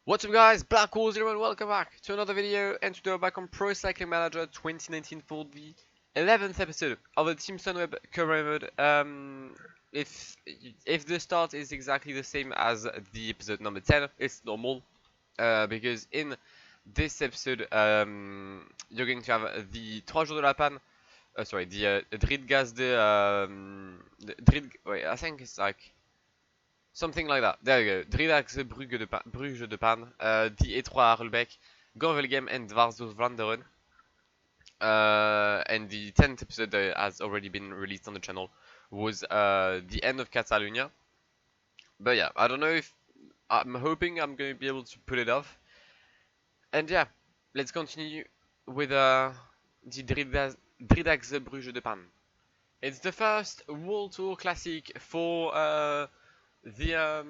What's up guys, Black Hole Zero and welcome back to another video, and today we're back on Pro Cycling Manager 2019 for the 11th episode of the Team Sunweb career mode. If the start is exactly the same as the episode number 10, it's normal, because in this episode you're going to have the 3 jours de la panne, the Drit Gas wait, I think it's like something like that. There you go. Dridaxe Bruges de Pan, die E3 Harelbeck, Ganvelgem and Dvarsdorf Vlaanderen. And the 10th episode that has already been released on the channel was the end of Catalonia. But yeah, I don't know if I'm hoping I'm going to be able to pull it off. And yeah, let's continue with the Dridaxe Bruges de Pan. It's the first World Tour Classic for the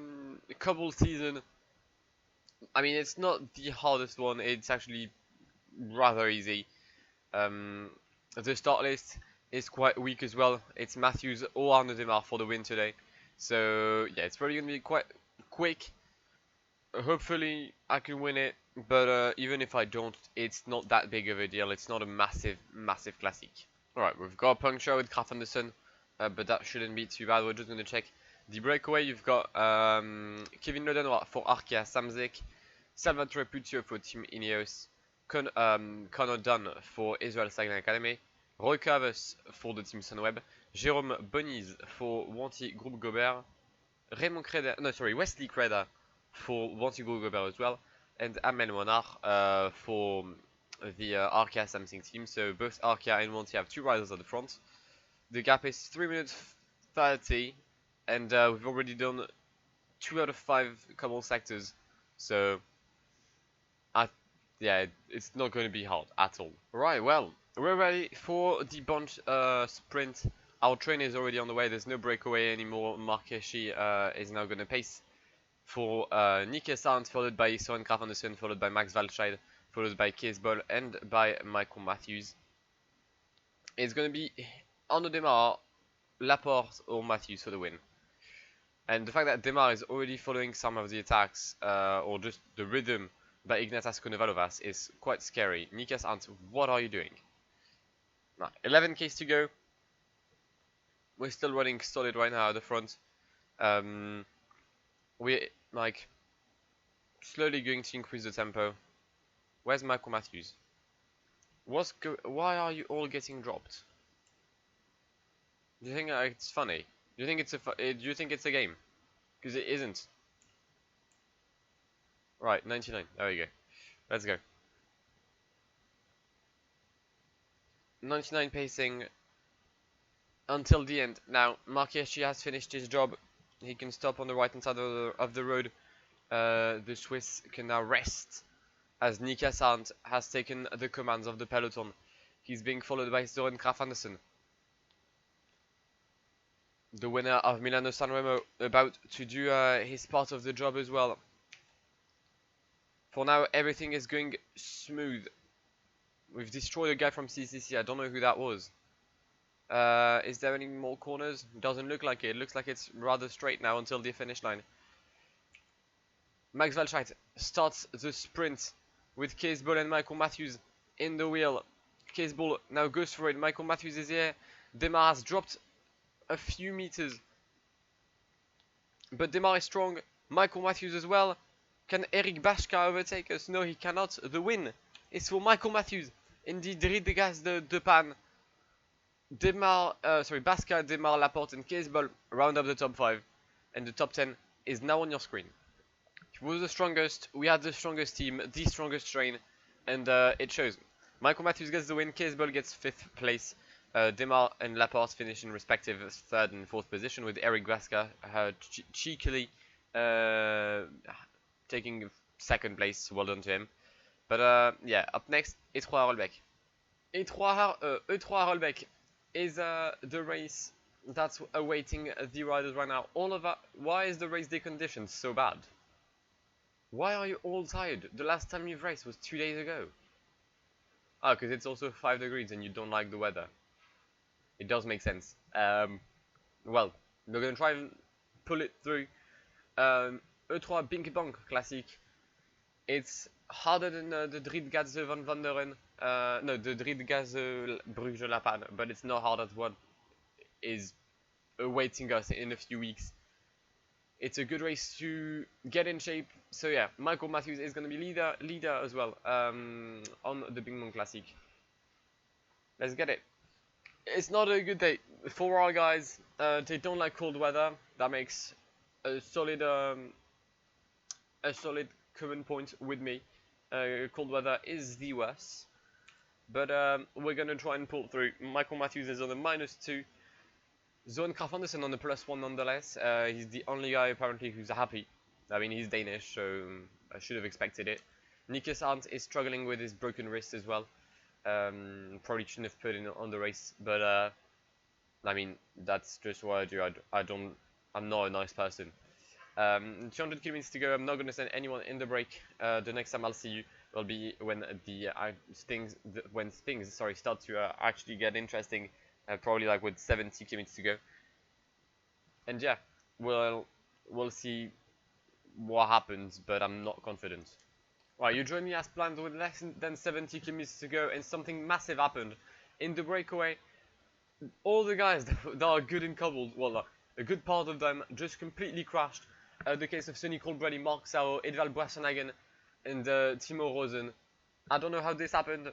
cobble season. I mean, it's not the hardest one, it's actually rather easy. The start list is quite weak as well. It's Matthews or Arnaud Demar for the win today. So yeah, it's probably gonna be quite quick. Hopefully I can win it, but even if I don't, it's not that big of a deal. It's not a massive classic. Alright, we've got a puncture with Kraf Anderson, but that shouldn't be too bad. We're just gonna check the breakaway. You've got Kevin Ledenoir for Arkea Samsic, Salvatore Puccio for Team Ineos, Connor Dunn for Israel Cycling Academy, Roy Curvis for the Team Sunweb, Jérôme Boniz for Wanty Group Gobert, Wesley Creda for Wanty Group Gobert as well, and Amel Monard for the Arkea Samsic team. So both Arkea and Wanty have 2 riders at the front. The gap is 3 minutes 30. And we've already done 2 out of 5 cobble sectors, so yeah, it's not going to be hard at all. Right, well, we're ready for the bunch sprint. Our train is already on the way. There's no breakaway anymore. Marqueshi is now going to pace for Nikke Sant, followed by Soren Kraf Andersen, followed by Max Walscheid, followed by Kees Bol, and by Michael Matthews. It's going to be Arnaud Demar, Laporte, or Matthews for the win. And the fact that Demar is already following some of the attacks, or just the rhythm by Ignatas Konovalovas is quite scary. Nikke Sant, what are you doing? Now, 11Ks to go. We're still running solid right now at the front. We're like slowly going to increase the tempo. Where's Michael Matthews? Why are you all getting dropped? Do you think it's funny? Do you think it's a game? Because it isn't. Right, 99. There we go. Let's go. 99 pacing until the end. Now, Marqueshi has finished his job. He can stop on the right hand side of the road. The Swiss can now rest, as Nikke Sant has taken the commands of the peloton. He's being followed by Soren Kraf Andersen, the winner of Milano-San Remo, about to do his part of the job as well. For now, everything is going smooth. We've destroyed a guy from CCC. I don't know who that was. Is there any more corners? Doesn't look like it. It looks like it's rather straight now until the finish line. Max Walscheid starts the sprint with Kees Bol and Michael Matthews in the wheel. Kees Bol now goes for it. Michael Matthews is here. Demar has dropped a few meters, but Demar is strong. Michael Matthews as well. Can Eric Bashka overtake us? No, he cannot. The win is for Michael Matthews in the Dridaxe de Pan. Bashka, Demar, Laporte, and Kees Bol round up the top 5, and the top 10 is now on your screen. He was the strongest. We had the strongest team, the strongest train, and it shows. Michael Matthews gets the win. Kees Bol gets 5th place. Demar and Laporte finish in respective 3rd and 4th position, with Eric Bashka cheekily taking 2nd place. Well done to him. But yeah, up next, E3 Harelbeck. E3 Harelbeck is the race that's awaiting the riders right now. Why is the race day conditions so bad? Why are you all tired? The last time you've raced was 2 days ago. Oh, because it's also 5 degrees and you don't like the weather. It does make sense. Well, we're gonna try and pull it through. E3 Bink Bonk Classic. It's harder than the Driedgaze van Vanderen. No, the Driedgaze Bruges La Panne, but it's not hard as what is awaiting us in a few weeks. It's a good race to get in shape. So yeah, Michael Matthews is going to be leader as well on the Big Mon Classic. Let's get it. It's not a good day for our guys. They don't like cold weather. That makes a solid current point with me. Cold weather is the worst. But we're going to try and pull through. Michael Matthews is on the -2. Zoran Kraf Andersen on the +1 nonetheless. He's the only guy apparently who's happy. I mean, he's Danish, so I should have expected it. Nikas Arndt is struggling with his broken wrist as well. Probably shouldn't have put in on the race, but I mean, that's just what I do. I'm not a nice person. 200 kilometers to go. I'm not going to send anyone in the break. The next time I'll see you will be when things start to actually get interesting. Probably like with 70 kilometers to go. And yeah, we'll see what happens, but I'm not confident. Right, you joined me as planned with less than 70 kilometers to go, and something massive happened. In the breakaway, all the guys that are good in cobbled, well, a good part of them just completely crashed. The case of Sonny Colbrelli, Mark Sauer, Edvald Boassenhagen, and Timo Rosen. I don't know how this happened,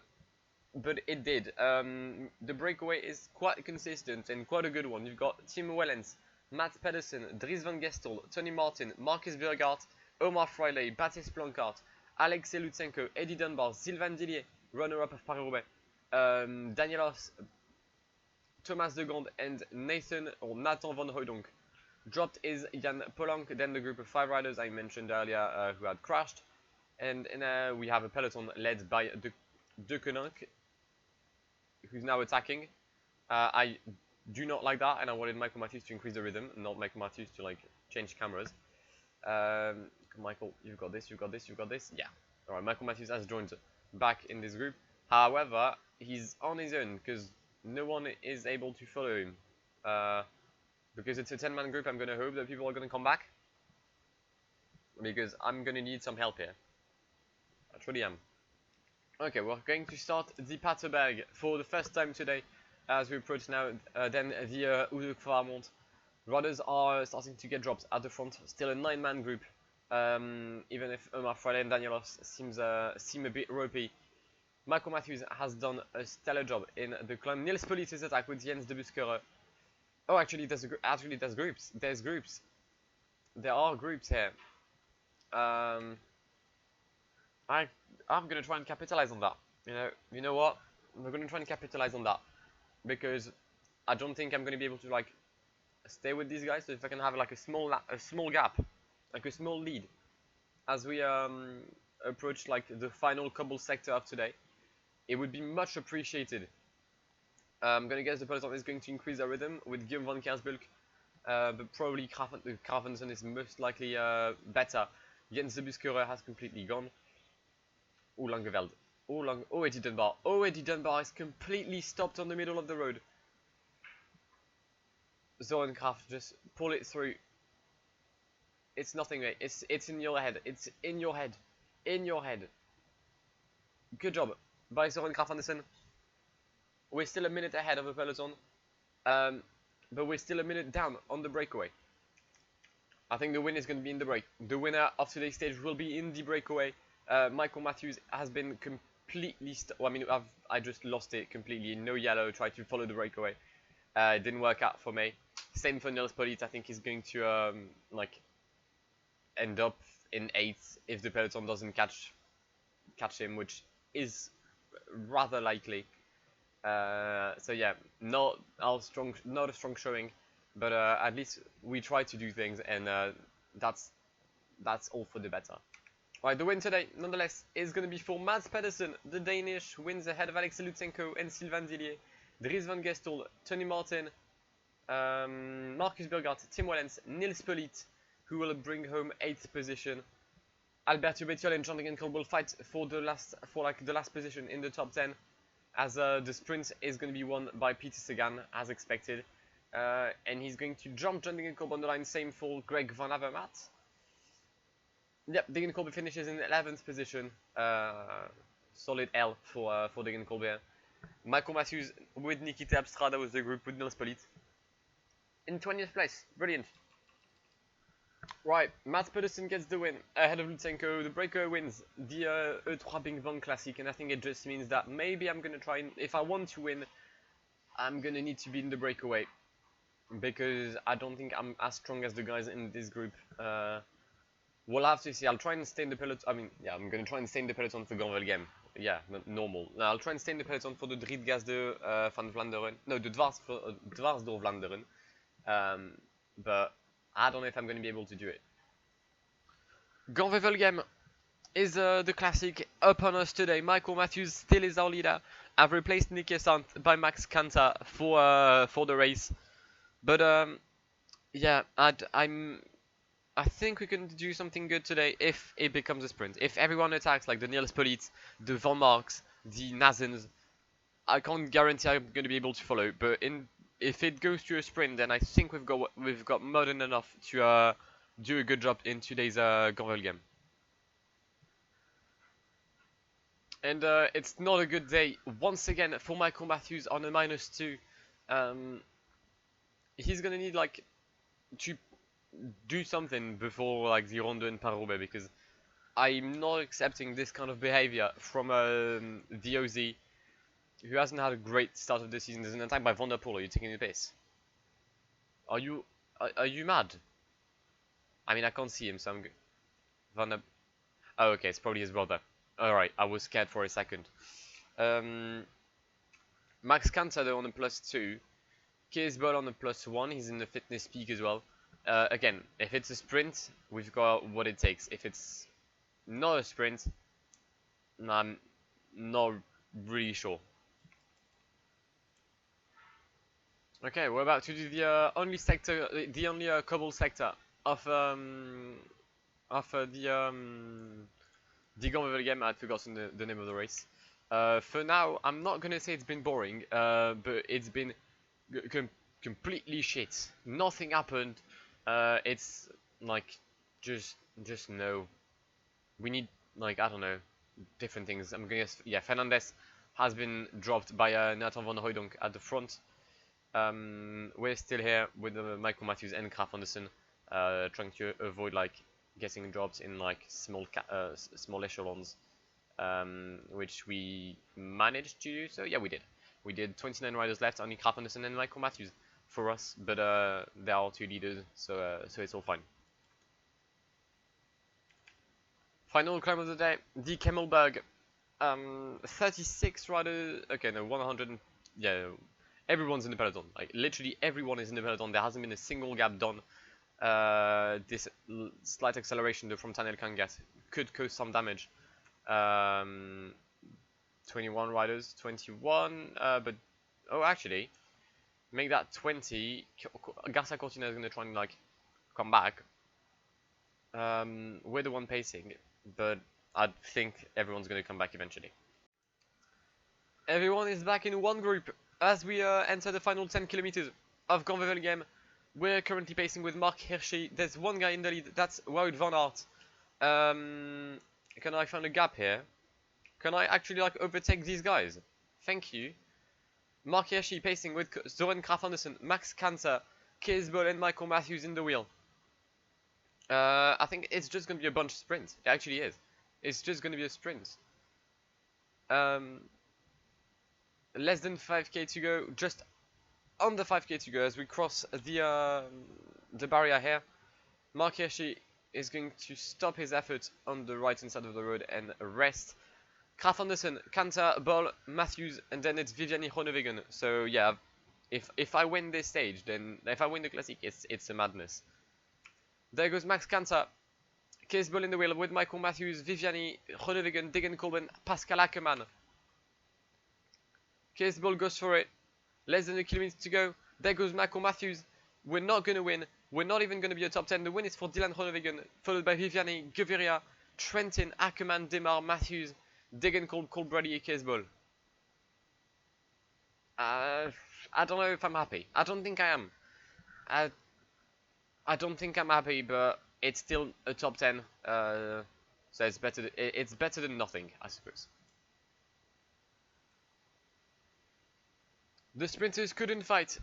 but it did. The breakaway is quite consistent and quite a good one. You've got Timo Wellens, Mats Pedersen, Dries van Gestel, Tony Martin, Marcus Burghardt, Omar Freiley, Baptiste Blancart, Alexei Lutsenko, Eddie Dunbar, Sylvain Dillier, runner-up of Paris-Roubaix, Danielos, Thomas de Gand, and Nathan van Hooydonk. Dropped is Jan Polank, then the group of 5 riders I mentioned earlier who had crashed. And we have a peloton led by De Koninck, who's now attacking. I do not like that, and I wanted Michael Matthews to increase the rhythm, not Michael Matthews to like change cameras. Michael, you've got this, you've got this, you've got this. Yeah. Alright, Michael Matthews has joined back in this group. However, he's on his own because no one is able to follow him. Because it's a 10-man group, I'm going to hope that people are going to come back. Because I'm going to need some help here. I truly am. Okay, we're going to start the Paterberg for the first time today. As we approach now, then the Oude Kvarmont. Riders are starting to get drops at the front. Still a 9-man group. Even if Omar Freiley and Danielos seem a bit ropey. Michael Matthews has done a stellar job in the climb. Niels Politis attack with Jens de Buskere. Oh, actually, there's groups. There's groups. There are groups here. I'm gonna try and capitalize on that. You know what? We're gonna try and capitalize on that because I don't think I'm gonna be able to like stay with these guys. So if I can have like a small gap, like a small lead, as we approach like the final cobble sector of today, it would be much appreciated. I'm gonna guess the peloton is going to increase their rhythm with Guillaume van Kersbulk, but probably Krafensen is most likely better. Jens de Buskere has completely gone. Oh, Langeveld. Oh, Eddie Dunbar. Oh, Eddie Dunbar is completely stopped on the middle of the road. Zoran Kraf, just pull it through. It's nothing, mate. It's in your head. It's in your head. In your head. Good job by Zoran Kraf Andersen. We're still a minute ahead of the peloton, but we're still a minute down on the breakaway. I think the win is going to be in the break. The winner of today's stage will be in the breakaway. Michael Matthews has been completely... Well, I mean, I just lost it completely. No yellow, tried to follow the breakaway. It didn't work out for me. Same for Niels Politis. I think he's going to like end up in 8th if the peloton doesn't catch him, which is rather likely. So yeah, not a strong showing, but at least we try to do things, and that's all for the better. Right, the win today, nonetheless, is going to be for Mats Pedersen. The Danish wins ahead of Alexei Lutsenko and Sylvain Dillier, Dries van Gestel, Tony Martin, Marcus Burghardt, Tim Wellens, Niels Politis, who will bring home 8th position. Alberto Bettiol and Jean-Denis Colbrelli will fight for the last position in the top 10. As the sprint is going to be won by Peter Sagan, as expected. And he's going to jump Jean-Denis Colbrelli on the line, same for Greg Van Avermaet. Yep, Degenkolb finishes in 11th position. Solid L for Degenkolb here. Michael Matthews with Nikita Abstrada was the group with Nils Pollitt in 20th place. Brilliant. Right, Mats Pedersen gets the win ahead of Lutsenko. The breakaway wins the E3 Bing Bang Classic, and I think it just means that maybe I'm gonna try and, if I want to win, I'm gonna need to be in the breakaway because I don't think I'm as strong as the guys in this group. We'll have to see. I'll try and stay in the peloton. I mean, yeah, I'm gonna try and stay in the peloton for Ganvel game. Yeah, normal. I'll try and stay in the peloton for the Driedgas de Van Vlaanderen. No, the Dwars door Vlaanderen. But I don't know if I'm gonna be able to do it. Ganvel game is the classic up on us today. Michael Matthews still is our leader. I've replaced Nicky Sant by Max Kanta for the race. But yeah, I think we can do something good today if it becomes a sprint. If everyone attacks like the Niels Pollitt, the Van Marks, the Nazens, I can't guarantee I'm going to be able to follow. But if it goes to a sprint, then I think we've got modern enough to do a good job in today's Ganvel game. And it's not a good day once again for Michael Matthews on a -2. He's gonna need like to do something before like the Ronde and Paris-Roubaix because I'm not accepting this kind of behavior from the OZ, who hasn't had a great start of the season. There's an attack by Van der Poel. Are you taking the pace? Are you mad? I mean, I can't see him, so I'm good. Van der. Oh, okay, it's probably his brother. All right, I was scared for a second. Max Kanta though on a +2. Keesbol on a +1. He's in the fitness peak as well. Again, if it's a sprint, we've got what it takes. If it's not a sprint, I'm not really sure. Okay, we're about to do the only sector, the only cobble sector of the Ganvel game. I'd forgotten the name of the race. For now, I'm not gonna say it's been boring, but it's been completely shit. Nothing happened. It's like just no. We need like I don't know different things. I'm gonna guess yeah. Fernandez has been dropped by Nathan van Hooydonk at the front. We're still here with Michael Matthews and Kraf Andersen, trying to avoid like getting dropped in like small echelons, which we managed to do. So yeah, we did. We did 29 riders left, only Kraf Andersen and Michael Matthews for us, but there are 2 leaders, so it's all fine. Final climb of the day, the Kemmelberg. 36 riders. Okay, no, 100. Yeah, everyone's in the peloton. Like literally everyone is in the peloton. There hasn't been a single gap done. This slight acceleration from Tanel Kangas could cause some damage. 21 riders, 21. But oh, actually. Make that 20. Garcia Cortina is going to try and like come back. We're the one pacing, but I think everyone's going to come back eventually. Everyone is back in one group as we enter the final 10 kilometers of Ganvel game. We're currently pacing with Mark Hirschi. There's one guy in the lead. That's Wout van Aert. Can I find a gap here? Can I actually like overtake these guys? Thank you. Mark Hirschi pacing with Zoran Kraf Andersen, Max Kanta, Keesbol and Michael Matthews in the wheel. I think it's just going to be a bunch of sprints. It actually is. It's just going to be a sprint. Less than 5k to go, just under 5k to go as we cross the barrier here. Mark Hirschi is going to stop his effort on the right hand side of the road and rest. Kraf Andersen, Kanta, Bol, Matthews, and then it's Viviani Groenewegen. So yeah, if I win this stage, then if I win the Classic, it's a madness. There goes Max Kanta, Keesbol in the wheel with Michael Matthews, Viviani, Groenewegen, Degenkolb, Pascal Ackermann. Keesbol goes for it. Less than a kilometer to go. There goes Michael Matthews. We're not going to win. We're not even going to be a top 10. The win is for Dylan Groenewegen, followed by Viviani, Gaviria, Trentin, Ackermann, Demar, Matthews, Degenkolb, Colbrelli, Keesbol. I don't know if I'm happy. I don't think I am. I don't think I'm happy, but it's still a top 10. So it's better than nothing, I suppose. The sprinters couldn't fight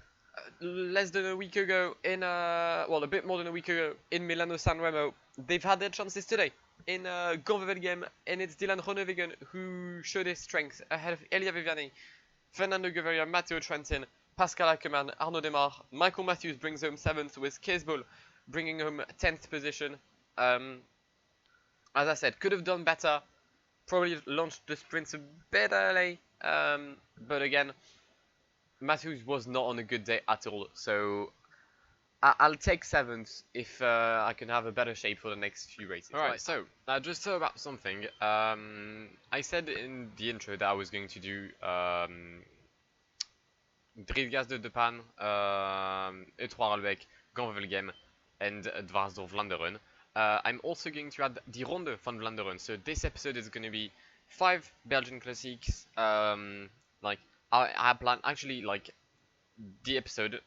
less than a week ago in well, a bit more than a week ago in Milano San Remo. They've had their chances today in Gand-Wevelgem, and it's Dylan Groenewegen who showed his strength ahead of Elia Viviani, Fernando Gaviria, Matteo Trentin, Pascal Ackermann, Arnaud Demar. Michael Matthews brings home 7th with Keesbol bringing home 10th position. As I said, could have done better. Probably launched the sprints a bit early, but again, Matthews was not on a good day at all, so I'll take 7th if I can have a better shape for the next few races. Alright, so just about something. I said in the intro that I was going to do Drivgas de Depan, E3 Rolbeck, Gand-Wevelgem, and Dwarsdorf-Vlaanderen. I'm also going to add the Ronde van Vlaanderen. So this episode is going to be 5 Belgian classics. Like I plan actually like the episode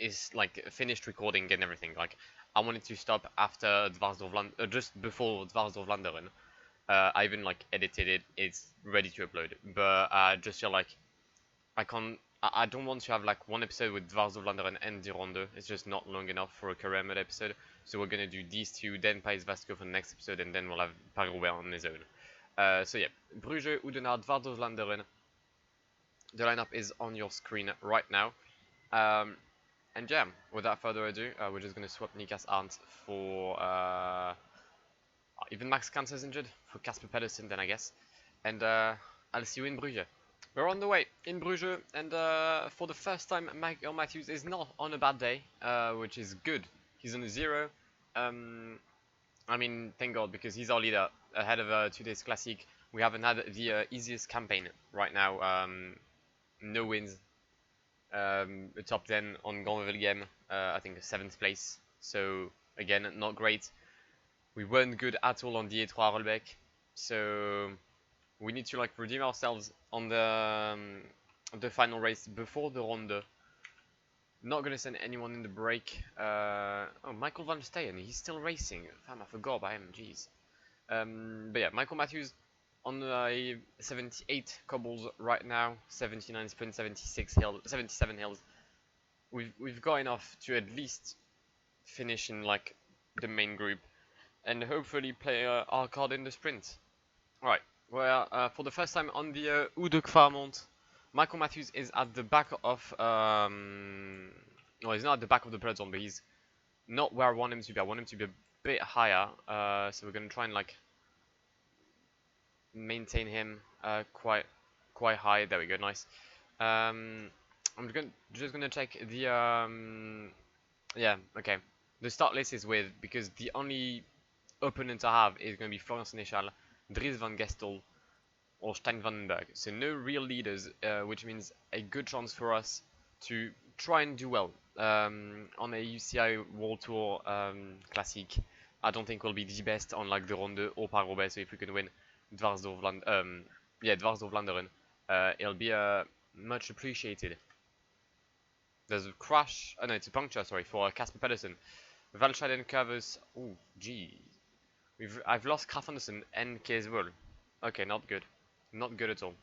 is like finished recording and everything. Like I wanted to stop after Dwarsdorf-Vlaanderen, just before Dwarsdorf-Vlaanderen. I even like edited it. It's ready to upload. But I just feel like I don't want to have like one episode with Dwarsdorf-Vlaanderen and the Ronde. It's just not long enough for a career mode episode. So we're gonna do these two, then País Vasco for the next episode, and then we'll have Paris-Roubaix on his own. So yeah, Bruges, Oudenaarde, Dwarsdorf-Vlaanderen. The lineup is on your screen right now. And yeah, without further ado, we're just gonna swap Nikas Arndt for even Max Kanter's injured for Casper Pedersen then I guess. And I'll see you in Bruges. We're on the way in Bruges, and for the first time, Michael Matthews is not on a bad day, which is good. He's on a 0. I mean, thank God, because he's our leader ahead of today's classic. We haven't had the easiest campaign right now. No wins. A top 10 on Gand-Wevelgem, I think 7th place. So again, not great. We weren't good at all on the E3 Rolbeck. So we need to like redeem ourselves on the final race before the Ronde. Not gonna send anyone in the break. Oh, Michael Van Steyen, he's still racing. Damn, I forgot about him. Jeez. But yeah, Michael Matthews on 78 cobbles right now, 79 sprint, 77 hills. We've got enough to at least finish in like the main group, and hopefully play our card in the sprint. Right. Well, for the first time on the Oude Kvarmont, Michael Matthews is at the back of, well, he's not at the back of the peloton, but he's not where I want him to be. I want him to be a bit higher, so we're going to try and, like, maintain him quite high. There we go, nice. I'm just going to check the, yeah, okay. The start list is weird, because the only opponent I have is going to be Florian Sénéchal, Dries van Gestel, or Stein van den Berg. So no real leaders, which means a good chance for us to try and do well on a UCI World Tour Classic. I don't think we'll be the best on like the Ronde or Paris-Roubaix, so if we can win Dwarsdorf-Vlaanderen, it'll be much appreciated. There's a crash, oh no, it's a puncture, sorry, for Casper Pedersen. Valchaden covers, oh gee. I've lost Kraf Andersen and Keesbol. Okay, not good. Not good at all.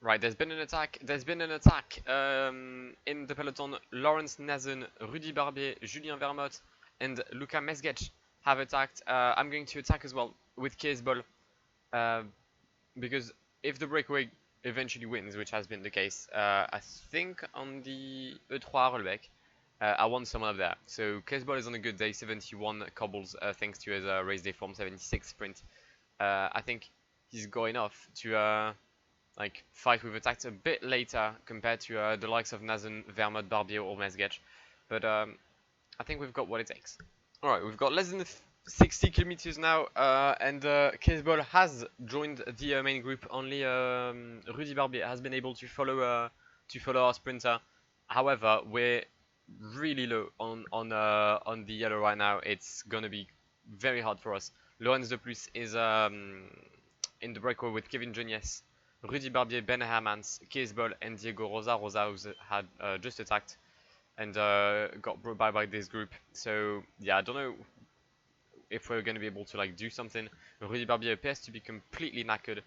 Right, there's been an attack. There's been an attack in the peloton. Lawrence Nazen, Rudy Barbier, Julien Vermote, and Luca Mesgetch have attacked. I'm going to attack as well with Keesbol. Because if the breakaway eventually wins, which has been the case, I think on the E3 Rolbeck, I want someone up there. So Keesbol is on a good day, 71 cobbles thanks to his race day form, 76 sprint. I think he's got enough to like fight with attacks a bit later compared to the likes of Nazen, Vermont, Barbier or Mesgetch. But I think we've got what it takes. Alright, we've got less than 60 kilometers now, and Keesbol has joined the main group. Only Rudy Barbier has been able to follow our sprinter. However, we're really low on the yellow right now. It's gonna be very hard for us. Lorenz de Plus is in the breakaway with Kevin Genies, Rudy Barbier, Ben Hermans, Keesbol, and Diego Rosa. Rosa who's had just attacked. and got brought by this group. So yeah, I don't know if we're going to be able to like do something. Rudy Barbier appears to be completely knackered.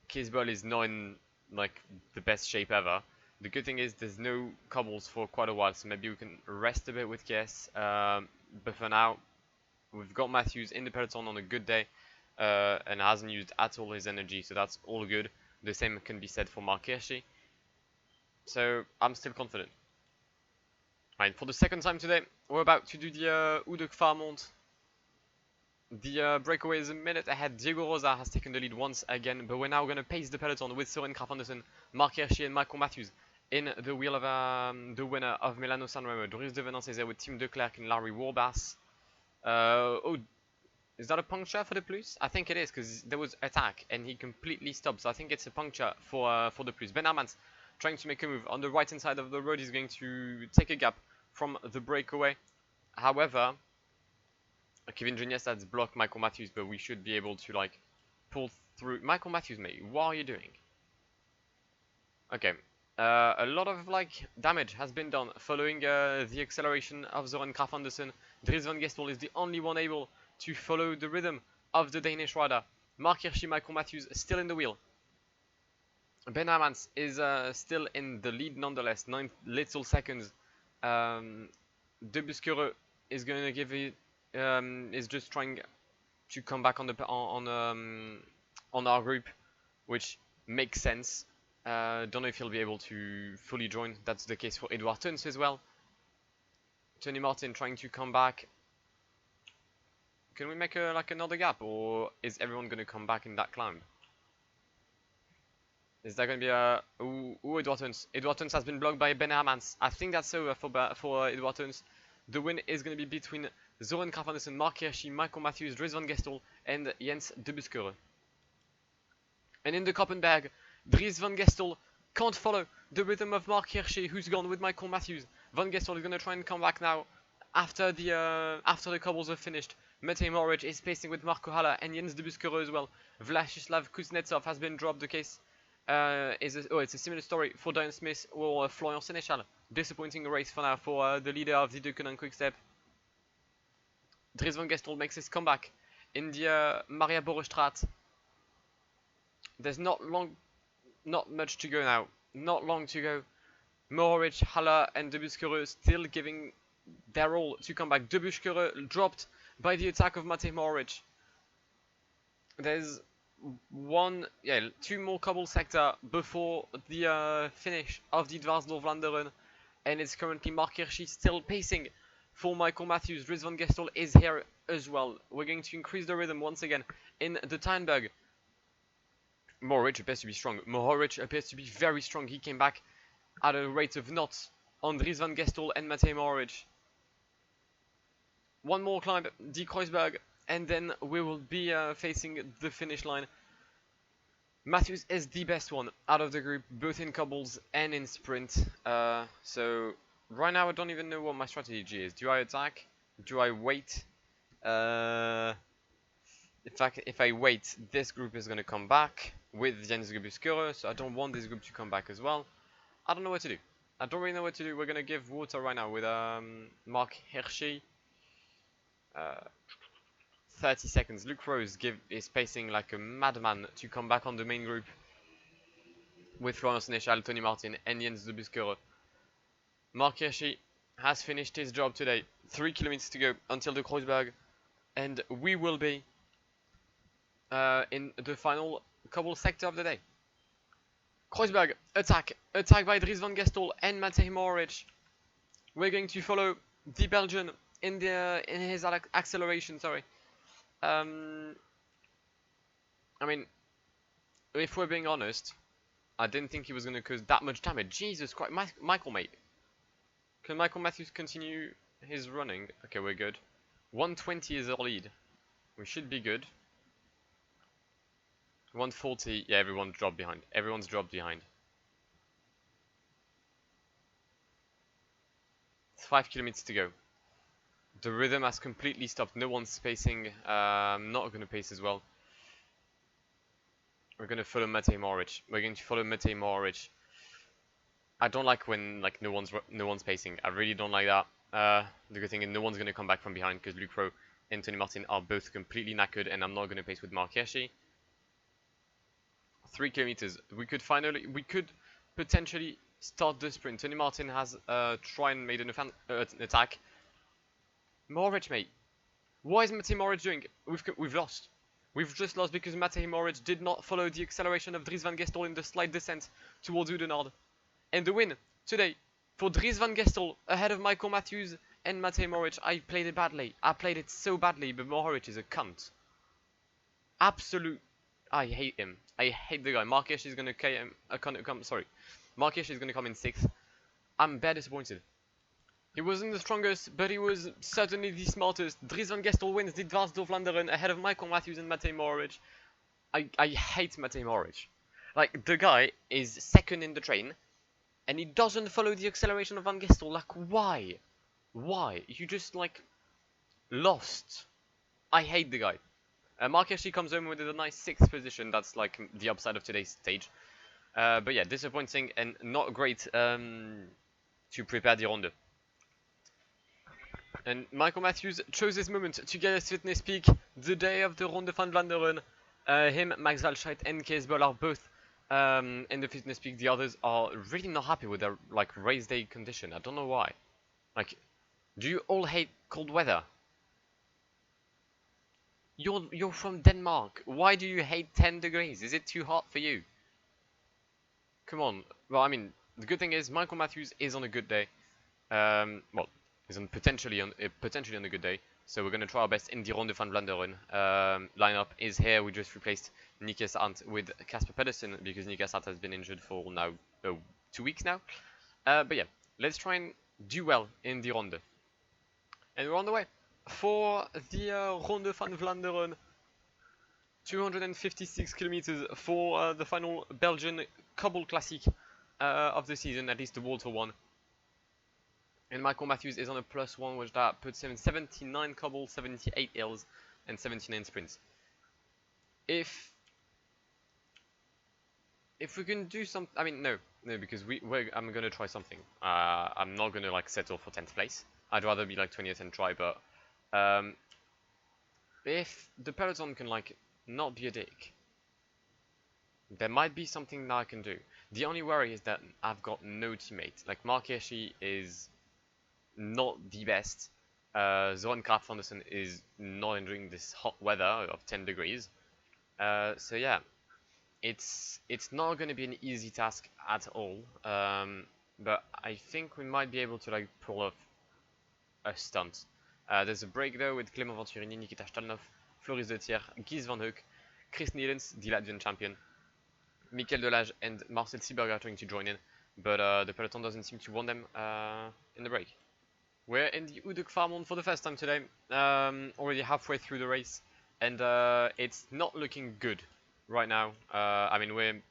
Kisbol is not in like the best shape ever. The good thing is there's no cobbles for quite a while, so maybe we can rest a bit with Kies. But for now, we've got Matthews in the peloton on a good day, and hasn't used at all his energy, so that's all good. The same can be said for Mark Hirschi. So I'm still confident. Right, for the second time today, we're about to do the Oude Farmont. The breakaway is a minute ahead. Diego Rosa has taken the lead once again, but we're now going to pace the peloton with Søren Kragh Andersen, Mark Hirschi, and Michael Matthews in the wheel of the winner of Milano Sanremo. Dries de Venance is there with Tim Declercq and Larry Warbass. Oh, is that a puncture for the Plus? I think it is, because there was attack and he completely stopped. So I think it's a puncture for the Plus. Ben Hermans trying to make a move on the right hand side of the road. He's going to take a gap from the breakaway. However, Kevin Genius has blocked Michael Matthews, but we should be able to like pull through. Michael Matthews, mate, what are you doing? Okay, a lot of like damage has been done following the acceleration of Søren Kragh Andersen. Dries van Gestel is the only one able to follow the rhythm of the Danish rider. Mark Hirschi, Michael Matthews still in the wheel. Ben Hermans is still in the lead nonetheless, 9 little seconds. De Busquereux is going to give it. Is just trying to come back on the on our group, which makes sense. Don't know if he'll be able to fully join. That's the case for Edouard Teuns as well. Tony Martin trying to come back. Can we make like another gap, or is everyone going to come back in that climb? Is that going to be a Edouard Teuns? Edouard Teuns has been blocked by Ben Hermans. I think that's over for Edouard Teuns. The win is going to be between Søren Kragh Andersen, Mark Hirschi, Michael Matthews, Dries van Gestel, and Jens de Busquereux. And in the Koppenberg, Dries van Gestel can't follow the rhythm of Mark Hirschi, who's gone with Michael Matthews. Van Gestel is going to try and come back now after the cobbles are finished. Matej Mohoric is pacing with Marco Haller and Jens de Busquereux as well. Vladislav Kuznetsov has been dropped. The case it's a similar story for Diane Smith or Florian Sénéchal. Disappointing race for now for the leader of the Deceuninck Quick-Step. Dries van Gestel makes his comeback in the Maria Borrestraat. There's not much to go now. Not long to go. Mohoric, Haller, and De Busquereux still giving their all to come back. De Busquereux dropped by the attack of Matej Mohoric. There's two more cobble sector before the finish of the Dvarsdorp-Vlaanderen, and it's currently Mark Hirschi still pacing for Michael Matthews. Dries van Gestel is here as well. We're going to increase the rhythm once again in the Teinberg. Mohoric appears to be strong. Mohoric appears to be very strong. He came back at a rate of knots on Dries van Gestel and Matej Mohoric. One more climb, the Kreuzberg, and then we will be facing the finish line. Matthews is the best one out of the group, both in cobbles and in sprint. So right now I don't even know what my strategy is. Do I attack? Do I wait? If I wait, this group is going to come back with Jens de Busquereux, so I don't want this group to come back as well. I don't know what to do. I don't really know what to do. We're going to give water right now with Mark Hirschi. 30 seconds. Luke Rose is pacing like a madman to come back on the main group with Florian Sénéchal, Tony Martin, and Jens de Busquereux. Mark Hirschi has finished his job today. 3 kilometers to go until the Kreuzberg, and we will be in the final cobble sector of the day. Kreuzberg, attack by Dries van Gestel and Matej Mohoric. We're going to follow the Belgian in his acceleration. Sorry. I mean, if we're being honest, I didn't think he was going to cause that much damage. Jesus Christ, Michael, mate. Can Michael Matthews continue his running? Okay, we're good. 120 is our lead. We should be good. 140, yeah, everyone's dropped behind. Everyone's dropped behind. It's 5 kilometers to go. The rhythm has completely stopped. No one's pacing. I'm not going to pace as well. We're going to follow Matej Mohoric. We're going to follow Matej Mohoric. I don't like when like no one's pacing. I really don't like that. The good thing is no one's gonna come back from behind because Luke Rowe and Tony Martin are both completely knackered, and I'm not gonna pace with Mark Hirschi. 3 kilometers. We could potentially start the sprint. Tony Martin has tried and made an attack. Mohoric, mate. What is Matej Mohoric doing? We've lost. We've just lost because Matej Mohoric did not follow the acceleration of Dries van Gestel in the slight descent towards Oudenaarde. And the win today for Dries van Gestel ahead of Michael Matthews and Matej Mohoric. I played it badly. I played it so badly, but Mohoric is a cunt. Absolute. I hate him. I hate the guy. Mark Hirschi is gonna come. Sorry, Mark Hirschi is gonna come in 6th. I'm bad disappointed. He wasn't the strongest, but he was certainly the smartest. Dries van Gestel wins the Dwars door Vlaanderen ahead of Michael Matthews and Matej Mohoric. I hate Matej Mohoric. Like, the guy is 2nd in the train, and he doesn't follow the acceleration of Van Gestel. Like, why? Why? You just, like, lost. I hate the guy. Mark Hirschi comes home with a nice 6th position. That's, like, the upside of today's stage. But yeah, disappointing and not great to prepare the Ronde. And Michael Matthews chose this moment to get his fitness peak the day of the Ronde van Vlaanderen. Him, Max Walscheid and Kees Bol are both in the fitness peak. The others are really not happy with their like race day condition. I don't know why. Like, do you all hate cold weather? You're from Denmark. Why do you hate 10 degrees? Is it too hot for you? Come on. Well, I mean, the good thing is Michael Matthews is on a good day. Well, he's on potentially on a good day. So we're gonna try our best in the Ronde van Vlaanderen. Lineup is here. We just replaced Nikias Arndt with Casper Pedersen because Nikias Arndt has been injured for now 2 weeks now. But yeah, let's try and do well in the Ronde. And we're on the way for the Ronde van Vlaanderen. 256 kilometers for the final Belgian Cobble Classic of the season, at least the World Tour one. And Michael Matthews is on a +1, which that puts him in 79 cobble, 78 hills, and 79 sprints. If we can do something, I mean, no, because I'm gonna try something. I'm not gonna like settle for 10th place. I'd rather be like 20th and try, but if the peloton can like not be a dick, there might be something that I can do. The only worry is that I've got no teammate. Like Mark Hirschi is not the best. Zoran Kraf Andersen is not enjoying this hot weather of 10 degrees. So yeah, it's not going to be an easy task at all. But I think we might be able to like pull off a stunt. There's a break though with Clément Venturini, Nikita Stalnov, Floris de Thier, Guys van Hoek, Chris Nielens, the Latvian champion, Mikel Delage and Marcel Sieberger are trying to join in, but the peloton doesn't seem to want them in the break. We're in the Uduk Farmon for the first time today, already halfway through the race, and it's not looking good right now. I mean, we're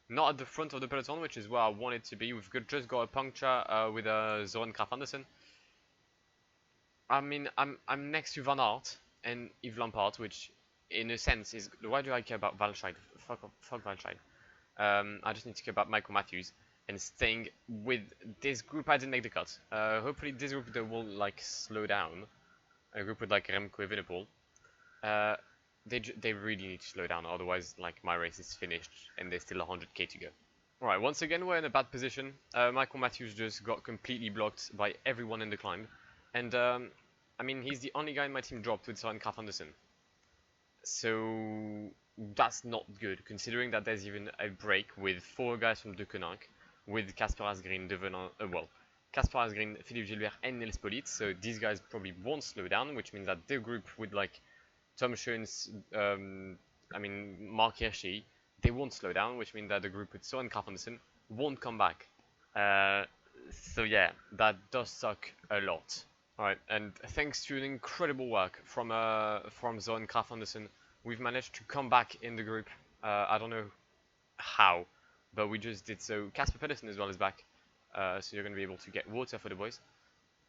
not at the front of the peloton, which is where I want it to be. We've just got a puncture with Zoran Kraf Andersen. I mean, I'm next to Van Aert and Yves Lampaert, which in a sense is, why do I care about Walscheid? Fuck Walscheid. I just need to care about Michael Matthews and staying with this group. I didn't make the cut. Hopefully this group they will like slow down. A group with like Remco Evenepoel. They really need to slow down, otherwise like my race is finished and there's still 100k to go. Alright, once again we're in a bad position. Michael Matthews just got completely blocked by everyone in the climb. And I mean, he's the only guy in my team dropped with Søren Kragh Andersen. So that's not good, considering that there's even a break with 4 guys from De Koninck, with Casper Asgreen, Casper Asgreen, Philippe Gilbert and Nils Politt. So these guys probably won't slow down, which means that the group with like Tom Schoens, I mean Mark Hirschi, they won't slow down, which means that the group with Søren Kragh Andersen won't come back. So yeah, that does suck a lot. Alright, and thanks to an incredible work from Søren Kragh Andersen, we've managed to come back in the group. I don't know how, but we just did so. Casper Pedersen as well is back, so you're going to be able to get water for the boys.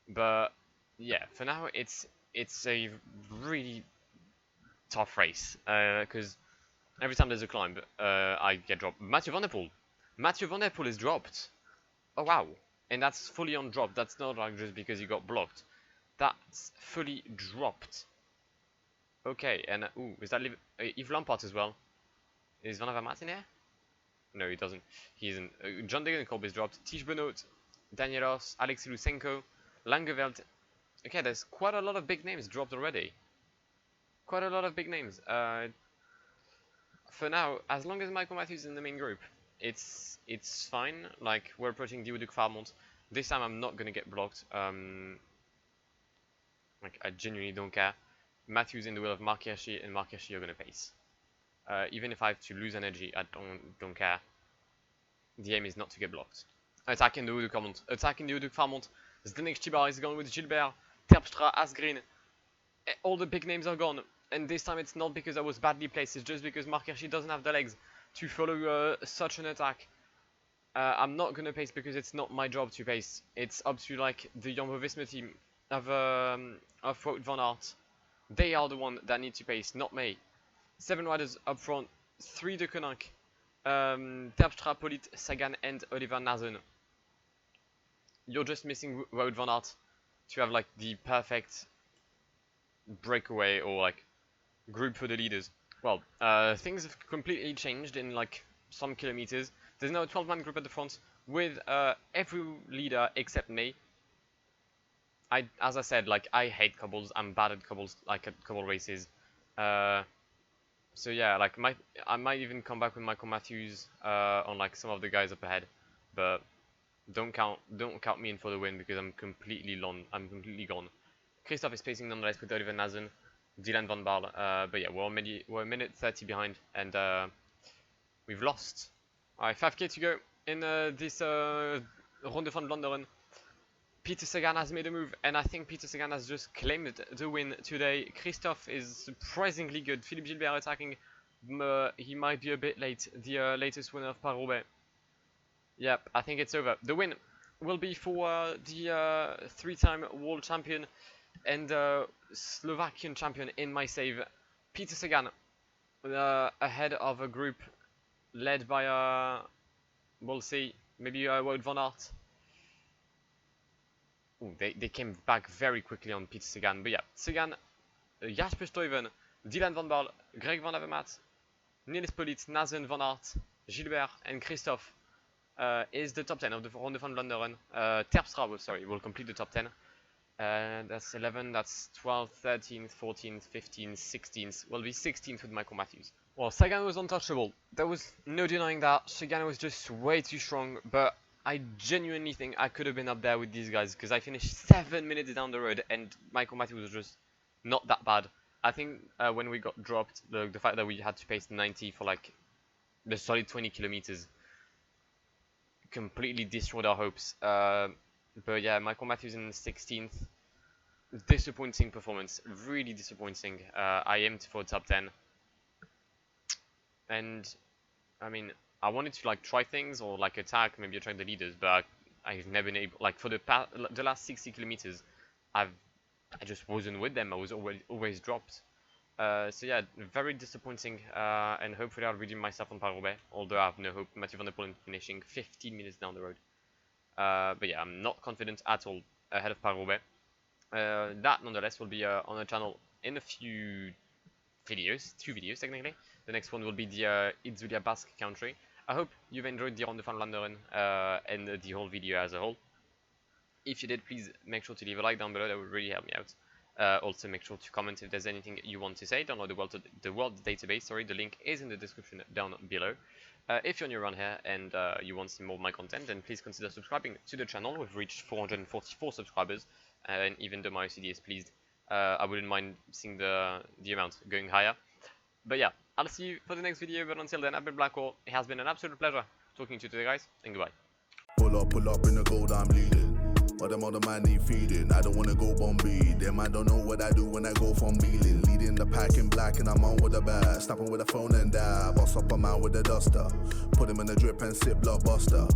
But yeah, for now it's a really tough race, because every time there's a climb, I get dropped. Mathieu van der Poel is dropped. Oh wow, and that's fully on drop. That's not like just because you got blocked. That's fully dropped. Okay, and ooh, is that Yves Lampard as well? Is Van Avermaet in here? No, he doesn't. He isn't. John Degenkolb is dropped. Tish Benoit, Danielos, Alexei Lusenko, Langeveld. Okay, there's quite a lot of big names dropped already. Quite a lot of big names. For now, as long as Michael Matthews is in the main group, it's fine. Like, we're approaching Duke Farmont. This time I'm not gonna get blocked. Like, I genuinely don't care. Matthews in the wheel of Mark Hirschi, and Mark Hirschi are gonna pace. Even if I have to lose energy, I don't care. The aim is not to get blocked. Attacking the Duke Farmont. Attacking the Duke Farmont. Zdenek Chibar is going with Gilbert, Terpstra, Asgreen. All the big names are gone. And this time it's not because I was badly placed, it's just because Mark Hirschi doesn't have the legs to follow such an attack. I'm not gonna pace because it's not my job to pace. It's up to like the Jumbo-Visma team of Wout van Aert. They are the one that need to pace, not me. 7 riders up front, 3 de Koninck, Terpstra, Polit, Sagan and Oliver Nazen. You're just missing Wout van Aert to have like the perfect breakaway or like group for the leaders. Well, things have completely changed in like some kilometers. There's now a 12-man group at the front with every leader except me. As I said, like I hate cobbles. I'm bad at cobbles, like at cobble races. So yeah, like I might even come back with Michael Matthews on like some of the guys up ahead, but don't count me in for the win because I'm completely gone. Christophe is pacing nonetheless with Oliver Nazen, Dylan van Baarle, but yeah, we're a minute 30 behind, and we've lost. Alright, 5k to go in this Ronde van Vlaanderen. Peter Sagan has made a move, and I think Peter Sagan has just claimed the win today. Christophe is surprisingly good. Philippe Gilbert attacking. He might be a bit late. The latest winner of Paris-Roubaix. Yep, I think it's over. The win will be for the 3-time world champion and Slovakian champion in my save, Peter Sagan, ahead of a group led by, we'll see, maybe Wout van Aert. Ooh, they came back very quickly on Peter Sagan, but yeah, Sagan, Jasper Stuyven, Dylan van Baarle, Greg van Avermaet, Nils Polit, Nazen, van Aert, Gilbert and Christophe is the top 10 of the Ronde van Vlaanderen. Terpstra will complete the top 10. That's 11, that's 12th, 13th, 14th, 15th, 16th. Will be 16th with Michael Matthews. Well, Sagan was untouchable. There was no denying that. Sagan was just way too strong, but I genuinely think I could have been up there with these guys because I finished 7 minutes down the road and Michael Matthews was just not that bad. I think when we got dropped, the fact that we had to pace 90 for like the solid 20 kilometers completely destroyed our hopes. But yeah, Michael Matthews in 16th. Disappointing performance, really disappointing. I aimed for top 10. And I mean, I wanted to like try things or like attack, maybe attack the leaders, but I've never been able, like for the last 60 kilometers, I just wasn't with them. I was always dropped. So yeah, very disappointing, and hopefully I'll redeem myself on Paris-Roubaix, although I have no hope. Mathieu van der Poel finishing 15 minutes down the road. But yeah, I'm not confident at all ahead of Paris-Roubaix. That nonetheless will be on the channel in a few videos, 2 videos technically. The next one will be the Itzulia Basque country. I hope you've enjoyed the Ronde van Vlaanderen and the whole video as a whole. If you did, please make sure to leave a like down below, that would really help me out. Also make sure to comment if there's anything you want to say. Download the world database, sorry, the link is in the description down below. If you're new around here and you want to see more of my content, then please consider subscribing to the channel. We've reached 444 subscribers, and even though my OCD is pleased, I wouldn't mind seeing the amount going higher. But yeah, I'll see you for the next video, but until then, I've been Blackwall. It has been an absolute pleasure talking to you today, guys, and goodbye. Pull up in the gold, I'm leading. But them other man need feeding. I don't wanna go Bombay. Them I don't know what I do when I go from Beeling. Leading the pack in black and I'm on with a bat. Snapping with a phone and dab. Boss up a man with a duster. Put him in a drip and sip blockbuster.